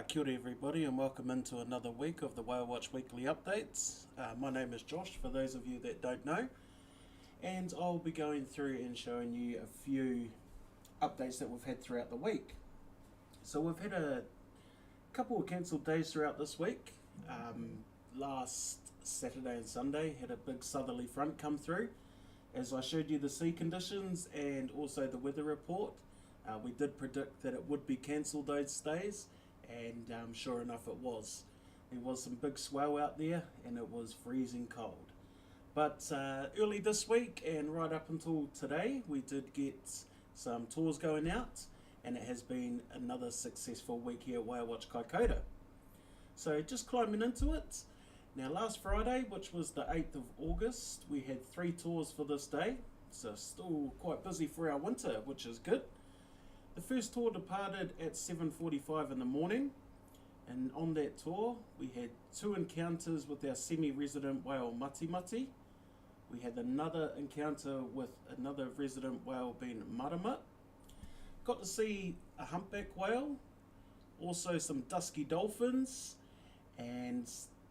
Kia ora everybody and welcome into another week of the Whale Watch Weekly Updates. My name is Josh, for those of you that don't know, and I'll be going through and showing you a few updates that we've had throughout the week. So we've had a couple of cancelled days throughout this week. Last Saturday and Sunday had a big southerly front come through. As I showed you the sea conditions and also the weather report, we did predict that it would be cancelled those days, and sure enough it was. There was some big swell out there and it was freezing cold. But early this week and right up until today, we did get some tours going out, and it has been another successful week here at Whale Watch Kaikoura. So just climbing into it. Now last Friday, which was the 8th of August, we had 3 tours for this day. So still quite busy for our winter, which is good. The first tour departed at 7:45 in the morning, and on that tour we had 2 encounters with our semi-resident whale Mati Mati. We had another encounter with another resident whale being Marama. Got to see a humpback whale, also some dusky dolphins, and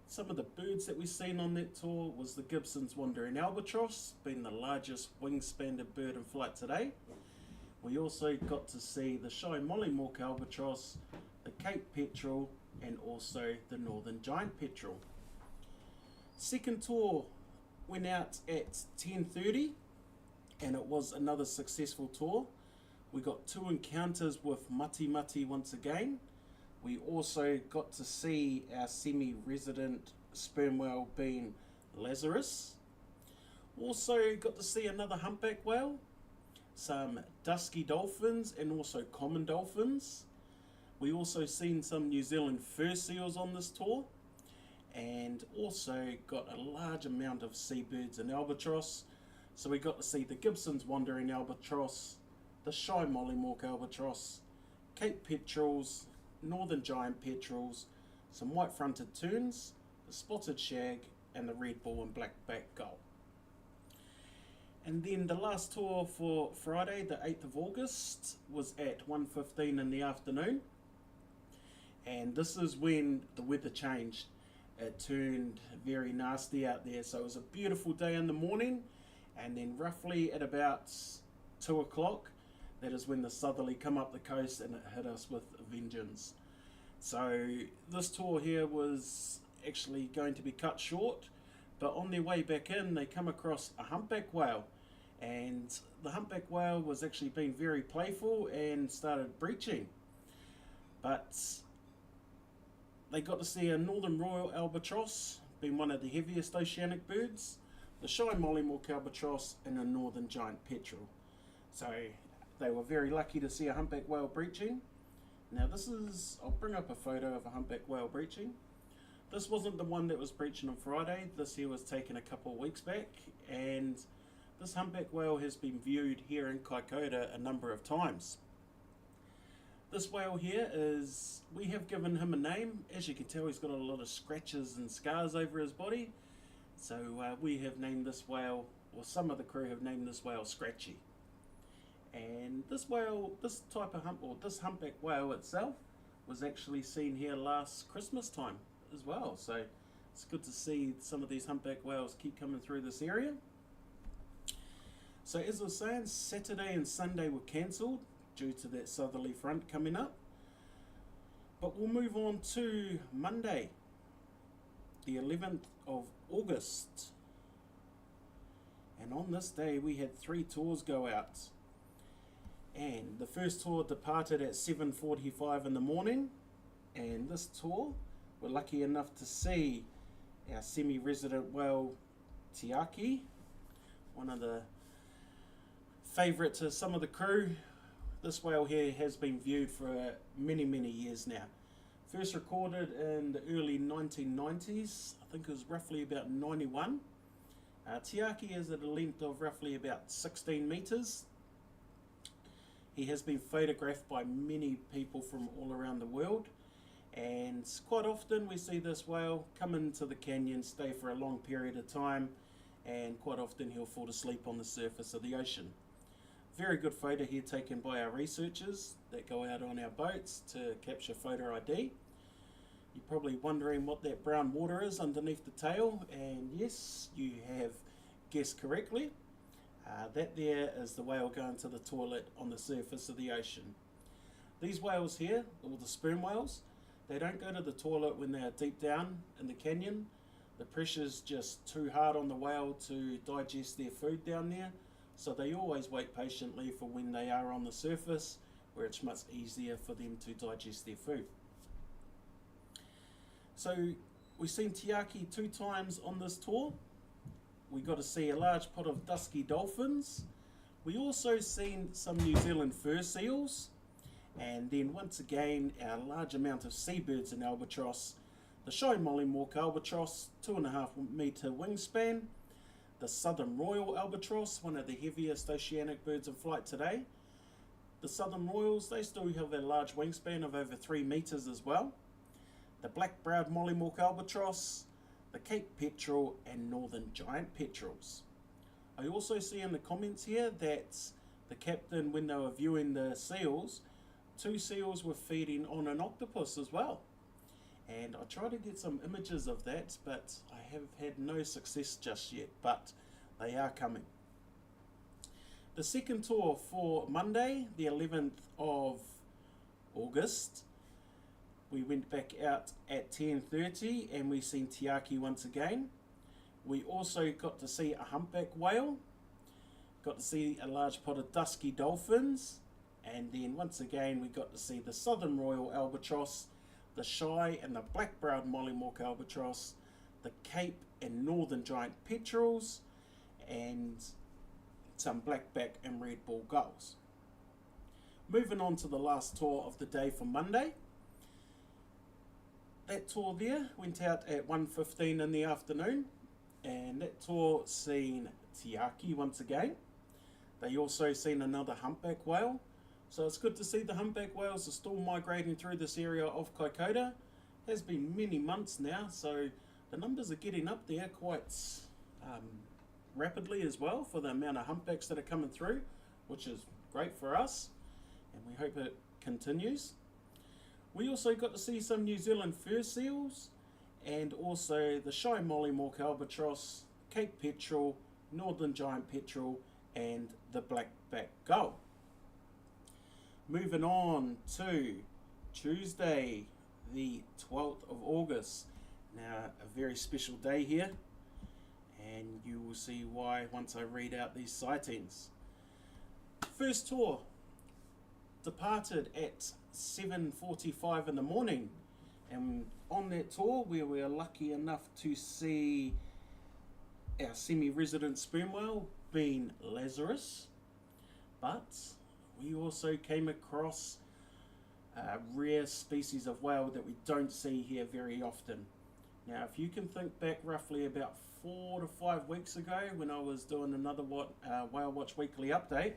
some of the birds that we've seen on that tour was the Gibson's wandering albatross, being the largest wing-spanned bird in flight today. We also got to see the shy mollymawk albatross, the Cape petrel, and also the northern giant petrel. Second tour went out at 10:30, and it was another successful tour. We got 2 encounters with Mati Mati once again. We also got to see our semi-resident sperm whale being Lazarus. Also got to see another humpback whale, some dusky dolphins, and also common dolphins. We also seen some New Zealand fur seals on this tour, and also got a large amount of seabirds and albatross. So we got to see the Gibson's wandering albatross, the shy mollymawk albatross, Cape petrels, northern giant petrels, some white-fronted terns, the spotted shag, and the red ball and black-backed gull. And then the last tour for Friday, the 8th of August, was at 1:15 in the afternoon. And this is when the weather changed. It turned very nasty out there. So it was a beautiful day in the morning, and then roughly at about 2 o'clock, that is when the southerly come up the coast and it hit us with a vengeance. So this tour here was actually going to be cut short, but on their way back in they come across a humpback whale, and the humpback whale was actually being very playful and started breaching. But they got to see a northern royal albatross, being one of the heaviest oceanic birds, the shy mollymawk albatross, and a northern giant petrel. So they were very lucky to see a humpback whale breaching. Now this is, I'll bring up a photo of a humpback whale breaching. This wasn't the one that was breaching on Friday. This here was taken a couple of weeks back, and this humpback whale has been viewed here in Kaikoura a number of times. This whale here is, we have given him a name. As you can tell, he's got a lot of scratches and scars over his body. So we have named this whale, or some of the crew have named this whale Scratchy. And this whale, this humpback whale itself was actually seen here last Christmas time as well. So it's good to see some of these humpback whales keep coming through this area. So as I was saying, Saturday and Sunday were cancelled due to that southerly front coming up. But we'll move on to Monday, the 11th of August. And on this day we had 3 tours go out. And the first tour departed at 7:45 in the morning, and this tour we're lucky enough to see our semi-resident whale Tiaki, one of the favourites of some of the crew. This whale here has been viewed for many years now. First recorded in the early 1990s, I think it was roughly about 91. Tiaki is at a length of roughly about 16 metres. He has been photographed by many people from all around the world, and quite often we see this whale come into the canyon, stay for a long period of time, and quite often he'll fall asleep on the surface of the ocean. Very good photo here taken by our researchers that go out on our boats to capture photo ID. You're probably wondering what that brown water is underneath the tail, and yes, you have guessed correctly. That there is the whale going to the toilet on the surface of the ocean. These whales here, or the sperm whales, they don't go to the toilet when they are deep down in the canyon. The pressure's just too hard on the whale to digest their food down there, so they always wait patiently for when they are on the surface, where it's much easier for them to digest their food. So we've seen tiaki 2 times on this tour. We got to see a large pot of dusky dolphins. We also seen some New Zealand fur seals, and then once again a large amount of seabirds in albatross. The shy mollymawk albatross, 2.5 metre wingspan. The southern royal albatross, one of the heaviest oceanic birds in flight today. The southern royals, they still have a large wingspan of over 3 metres as well. The black-browed mollymawk albatross, the Cape petrel and northern giant petrels. I also see in the comments here that the captain, when they were viewing the seals, 2 seals were feeding on an octopus as well. And I tried to get some images of that, but I have had no success just yet, but they are coming. The second tour for Monday, the 11th of August, we went back out at 10:30 and we seen tiaki once again. We also got to see a humpback whale, got to see a large pot of dusky dolphins, and then once again we got to see the southern royal albatross, the shy and the black-browed mollymawk albatross, the Cape and northern giant petrels, and some blackback and red ball gulls. Moving on to the last tour of the day for Monday. That tour there went out at 1:15 in the afternoon, and that tour seen tiaki once again. They also seen another humpback whale, so it's good to see the humpback whales are still migrating through this area of Kaikoura. It has been many months now, so the numbers are getting up there quite rapidly as well for the amount of humpbacks that are coming through, which is great for us, and we hope it continues. We also got to see some New Zealand fur seals, and also the shy mollymawk albatross, Cape petrel, northern giant petrel, and the blackback gull. Moving on to Tuesday, the 12th of August. Now, a very special day here, and you will see why once I read out these sightings. First tour departed at 7:45 in the morning, and on that tour we were lucky enough to see our semi-resident sperm whale being Lazarus, but we also came across a rare species of whale that we don't see here very often. Now, if you can think back roughly about 4 to 5 weeks ago when I was doing another Whale Watch Weekly update,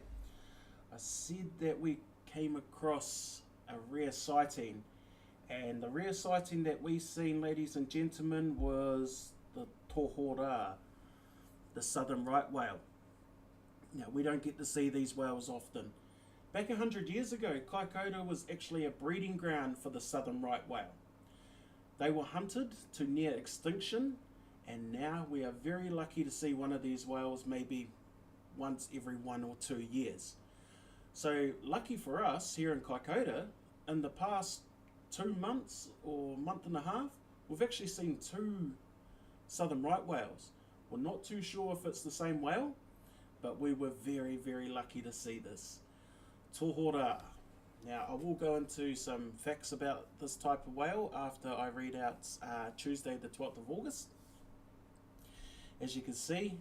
I said that we came across a rare sighting, and the rare sighting that we seen, ladies and gentlemen, was the tohora, the southern right whale. Now, we don't get to see these whales often. Back 100 years ago, Kaikoura was actually a breeding ground for the southern right whale. They were hunted to near extinction, and now we are very lucky to see one of these whales maybe once every 1 or 2 years. So lucky for us here in Kaikoura, in the past 2 months or month and a half, we've actually seen 2 southern right whales. We're not too sure if it's the same whale, but we were very, very lucky to see this. Tohora. Now, I will go into some facts about this type of whale after I read out Tuesday the 12th of August. As you can see,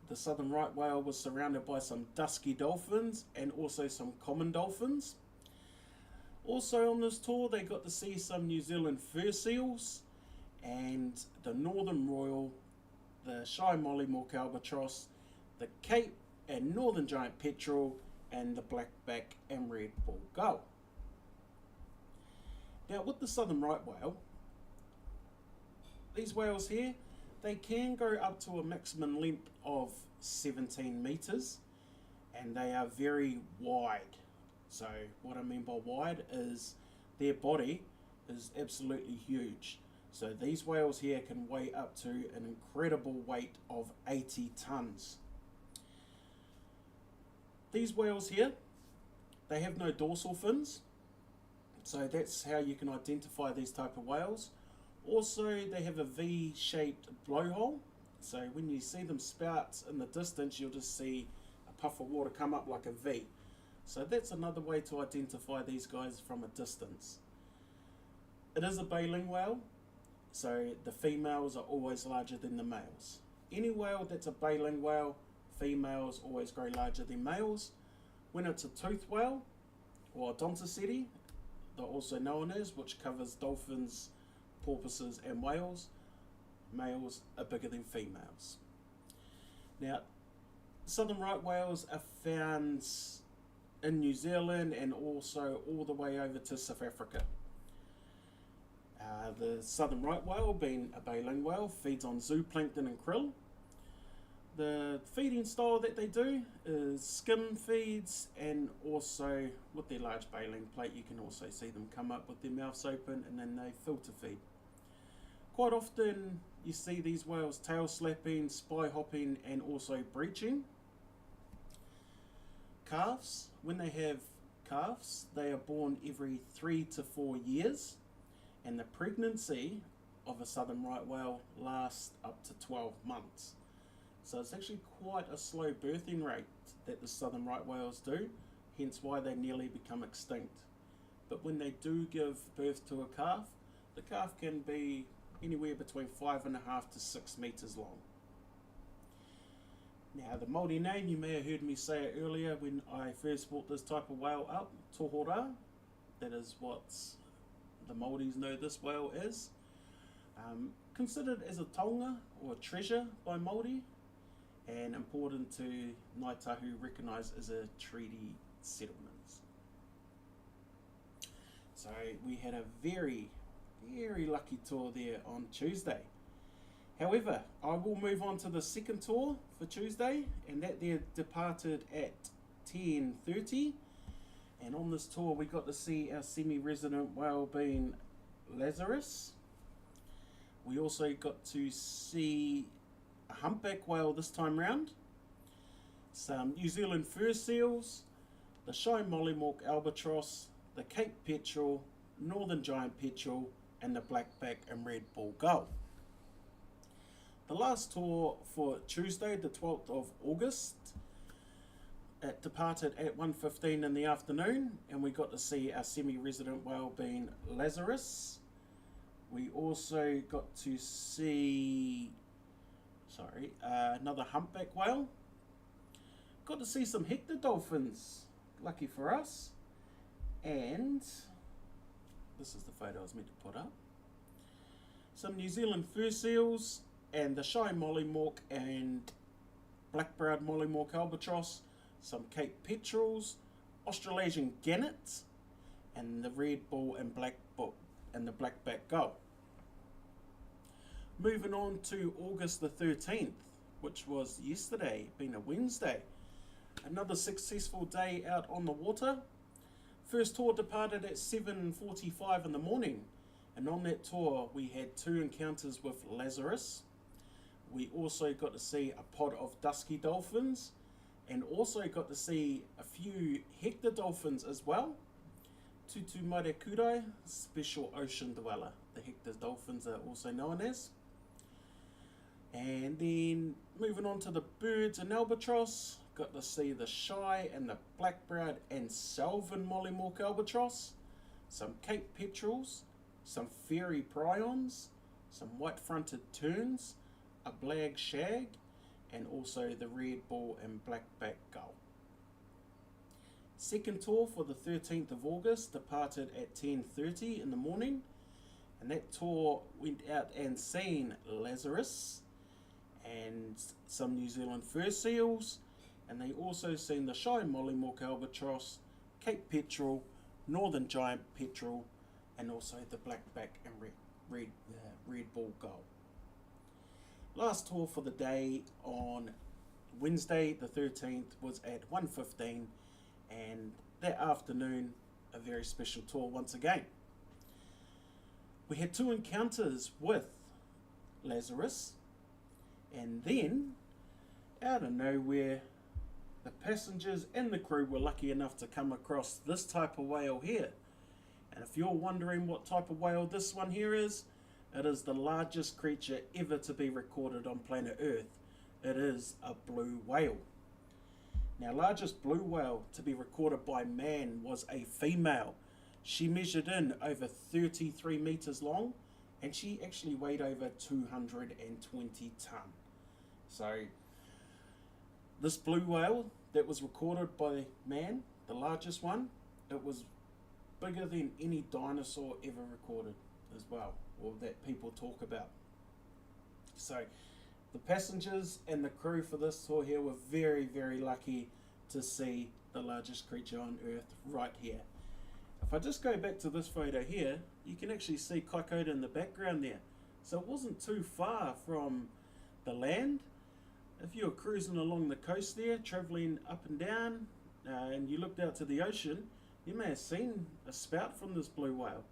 the southern right whale was surrounded by some dusky dolphins and also some common dolphins. Also on this tour, they got to see some New Zealand fur seals and the northern royal, the shy mollymawk albatross, the Cape and northern giant petrel, and the blackback and red ball gull. Now, with the southern right whale, these whales here, they can go up to a maximum length of 17 meters, and they are very wide. So what I mean by wide is their body is absolutely huge. So these whales here can weigh up to an incredible weight of 80 tons. These whales here, they have no dorsal fins, so that's how you can identify these type of whales. Also, they have a V-shaped blowhole, so when you see them spout in the distance, you'll just see a puff of water come up like a V. So that's another way to identify these guys from a distance. It is a baleen whale, so the females are always larger than the males. Any whale that's a baleen whale, females always grow larger than males. When it's a toothed whale, or Odontoceti, they're also known as, which covers dolphins, porpoises and whales, males are bigger than females. Now, southern right whales are found in New Zealand and also all the way over to South Africa. The southern right whale, being a baleen whale, feeds on zooplankton and krill. The feeding style that they do is skim feeds, and also with their large baleen plate you can also see them come up with their mouths open and then they filter feed. Quite often you see these whales tail slapping, spy hopping and also breaching. Calves, when they have calves, they are born every 3 to 4 years, and the pregnancy of a southern right whale lasts up to 12 months. So it's actually quite a slow birthing rate that the southern right whales do, hence why they nearly become extinct. But when they do give birth to a calf, the calf can be anywhere between 5.5 to 6 meters long. Now the Māori name, you may have heard me say it earlier when I first brought this type of whale up, tohora. That is what the Māoris know this whale as. Considered as a taonga or a treasure by Māori, and important to Ngāi Tahu, recognised as a treaty settlement. So we had a very, very lucky tour there on Tuesday. However, I will move on to the second tour for Tuesday, and that there departed at 10:30. And on this tour we got to see our semi-resident whale being Lazarus. We also got to see a humpback whale this time round, some New Zealand fur seals, the shy mollymawk albatross, the Cape petrel, northern giant petrel, and the blackback and red ball gull. The last tour for Tuesday, the 12th of August, it departed at 1:15 in the afternoon, and we got to see our semi-resident whale being Lazarus. We also got to see another humpback whale. Got to see some Hector dolphins, lucky for us. And this is the photo I was meant to put up. Some New Zealand fur seals, and the shy mollymawk and black-browed mollymawk albatross, some Cape petrels, Australasian gannets, and the red ball and the blackback gull. Moving on to August the 13th, which was yesterday, being a Wednesday. Another successful day out on the water. First tour departed at 7:45 in the morning, and on that tour we had 2 encounters with Lazarus. We also got to see a pod of dusky dolphins, and also got to see a few Hector dolphins as well. Tutu Mairekurai, special ocean dweller, the Hector dolphins are also known as. And then moving on to the birds and albatross, got to see the shy and the black-browed and Salvin mollymawk albatross, some Cape petrels, some fairy prions, some white-fronted terns, a blag shag, and also the red ball and blackback gull. Second tour for the 13th of August departed at 10:30 in the morning, and that tour went out and seen Lazarus and some New Zealand fur seals, and they also seen the shy mollymawk albatross, Cape petrel, northern giant petrel, and also the blackback and red ball gull. Last tour for the day on Wednesday the 13th was at 1:15, and that afternoon a very special tour once again. We had 2 encounters with Lazarus, and then out of nowhere the passengers and the crew were lucky enough to come across this type of whale here. And if you're wondering what type of whale this one here is, it is the largest creature ever to be recorded on planet Earth. It is a blue whale. Now, largest blue whale to be recorded by man was a female. She measured in over 33 meters long, and she actually weighed over 220 ton. So this blue whale that was recorded by man, the largest one, it was bigger than any dinosaur ever recorded as well, or that people talk about. So the passengers and the crew for this tour here were very, very lucky to see the largest creature on Earth right here. If I just go back to this photo here, you can actually see Kaikoura in the background there. So it wasn't too far from the land. If you were cruising along the coast there, travelling up and down, and you looked out to the ocean, you may have seen a spout from this blue whale.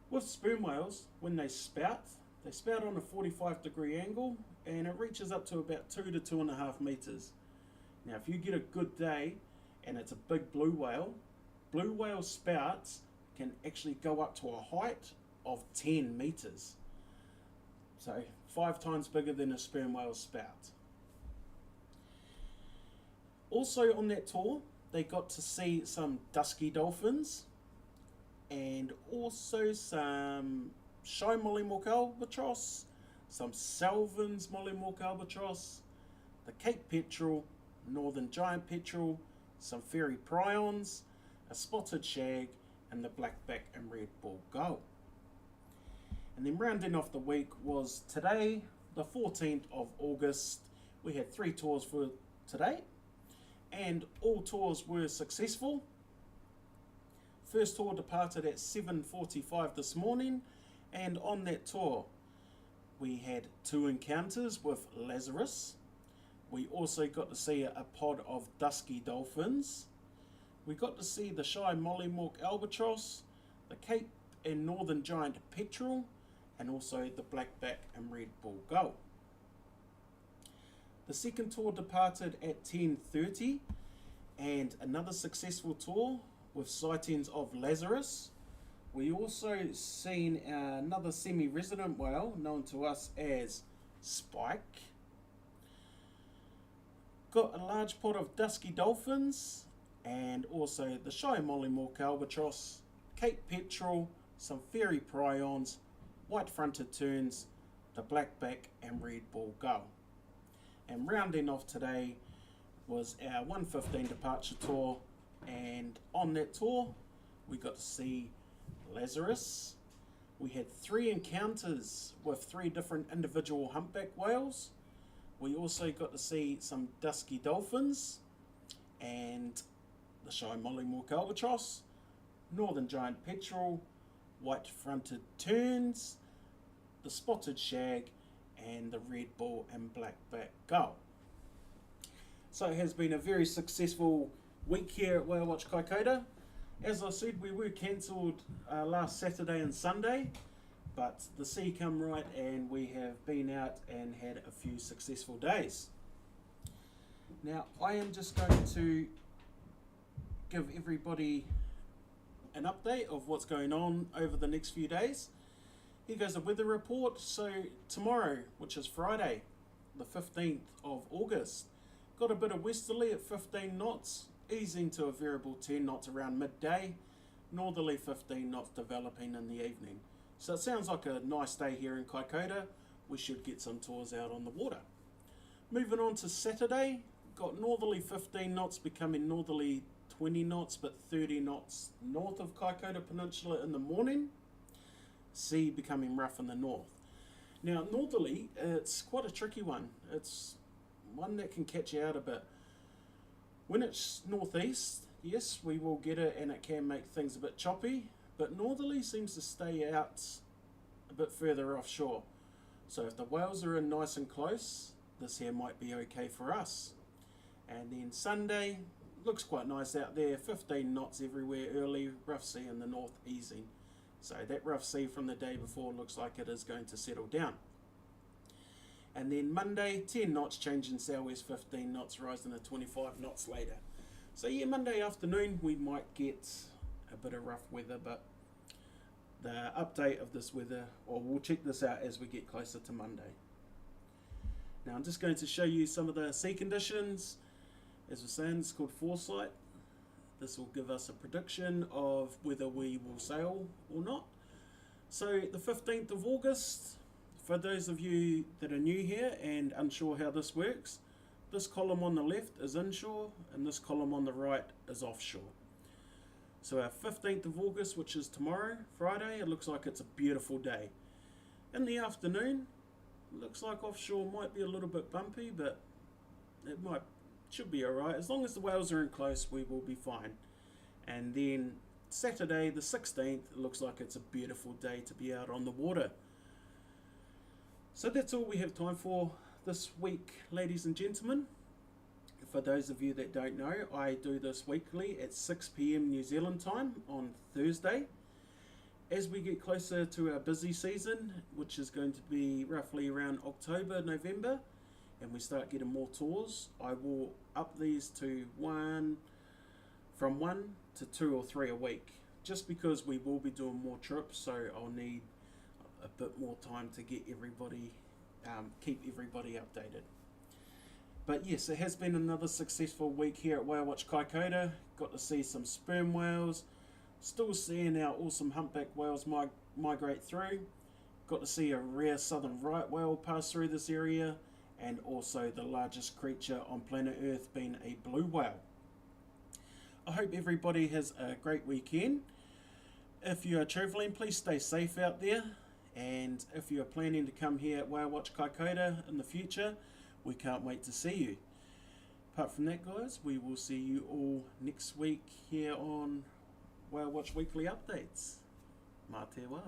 With sperm whales, when they spout on a 45-degree angle, and it reaches up to about 2 to 2.5 meters. Now, if you get a good day and it's a big blue whale spouts can actually go up to a height of 10 meters. So 5 times bigger than a sperm whale spout. Also on that tour, they got to see some dusky dolphins and also some shy mollymauk albatross, some Salvin's mollymauk albatross, the Cape petrel, northern giant petrel, some fairy prions, a spotted shag, and the blackback and red ball gull. And then rounding off the week was today, the 14th of August. We had 3 tours for today, and all tours were successful. First tour departed at 7:45 this morning, and on that tour we had 2 encounters with Lazarus. We also got to see a pod of dusky dolphins. We got to see the shy mollymauk albatross, the Cape and northern giant petrel, and also the blackback and red ball gull. The second tour departed at 10:30, and another successful tour with sightings of Lazarus. We also seen another semi-resident whale known to us as Spike. Got a large pod of dusky dolphins, and also the shy mollymauk albatross, Cape petrel, some fairy prions, white-fronted terns, the blackback and red ball gull. And rounding off today was our 1:15 departure tour, and on that tour we got to see Lazarus. We had 3 encounters with 3 different individual humpback whales. We also got to see some dusky dolphins and the shy mollymauk albatross, northern giant petrel, white-fronted terns, the spotted shag, and the red ball and blackback gull. So it has been a very successful week here at Whale Watch Kaikoura. As I said, we were cancelled last Saturday and Sunday, but the sea come right and we have been out and had a few successful days. Now I am just going to give everybody an update of what's going on over the next few days. Here goes a weather report. So tomorrow, which is Friday, the 15th of August, got a bit of westerly at 15 knots, easing to a variable 10 knots around midday, northerly 15 knots developing in the evening. So it sounds like a nice day here in Kaikoura. We should get some tours out on the water. Moving on to Saturday, got northerly 15 knots becoming northerly 20 knots, but 30 knots north of Kaikoura Peninsula in the morning. Sea becoming rough in the north. Now northerly, it's quite a tricky one. It's one that can catch you out a bit. When it's northeast, yes, we will get it and it can make things a bit choppy, but northerly seems to stay out a bit further offshore. So if the whales are in nice and close, this here might be okay for us. And then Sunday, looks quite nice out there, 15 knots everywhere early, rough sea in the north easing. So that rough sea from the day before looks like it is going to settle down. And then Monday, 10 knots, changing southwest 15 knots, rising to 25 knots later. So yeah, Monday afternoon we might get a bit of rough weather, but the update of this weather, or we'll check this out as we get closer to Monday. Now I'm just going to show you some of the sea conditions. As we're saying, it's called foresight. This will give us a prediction of whether we will sail or not. So the 15th of August, for those of you that are new here and unsure how this works, this column on the left is inshore and this column on the right is offshore. So our 15th of August, which is tomorrow, Friday, it looks like it's a beautiful day. In the afternoon, it looks like offshore might be a little bit bumpy, but it should be alright. As long as the whales are in close, we will be fine. And then Saturday the 16th, it looks like it's a beautiful day to be out on the water. So that's all we have time for this week, ladies and gentlemen. For those of you that don't know, I do this weekly at 6 PM New Zealand time on Thursday. As we get closer to our busy season, which is going to be roughly around October, November, and we start getting more tours, I will up these to from 1 to 2 or 3 a week, just because we will be doing more trips, so I'll need a bit more time to get everybody, keep everybody updated. But yes, it has been another successful week here at Whale Watch Kaikoura. Got to see some sperm whales, still seeing our awesome humpback whales migrate through. Got to see a rare southern right whale pass through this area, and also the largest creature on planet Earth being a blue whale. I hope everybody has a great weekend. If you are travelling, please stay safe out there, and if you are planning to come here at Whale Watch Kaikoura in the future, we can't wait to see you. Apart from that, guys, we will see you all next week here on Whale Watch Weekly Updates. Mā te wā.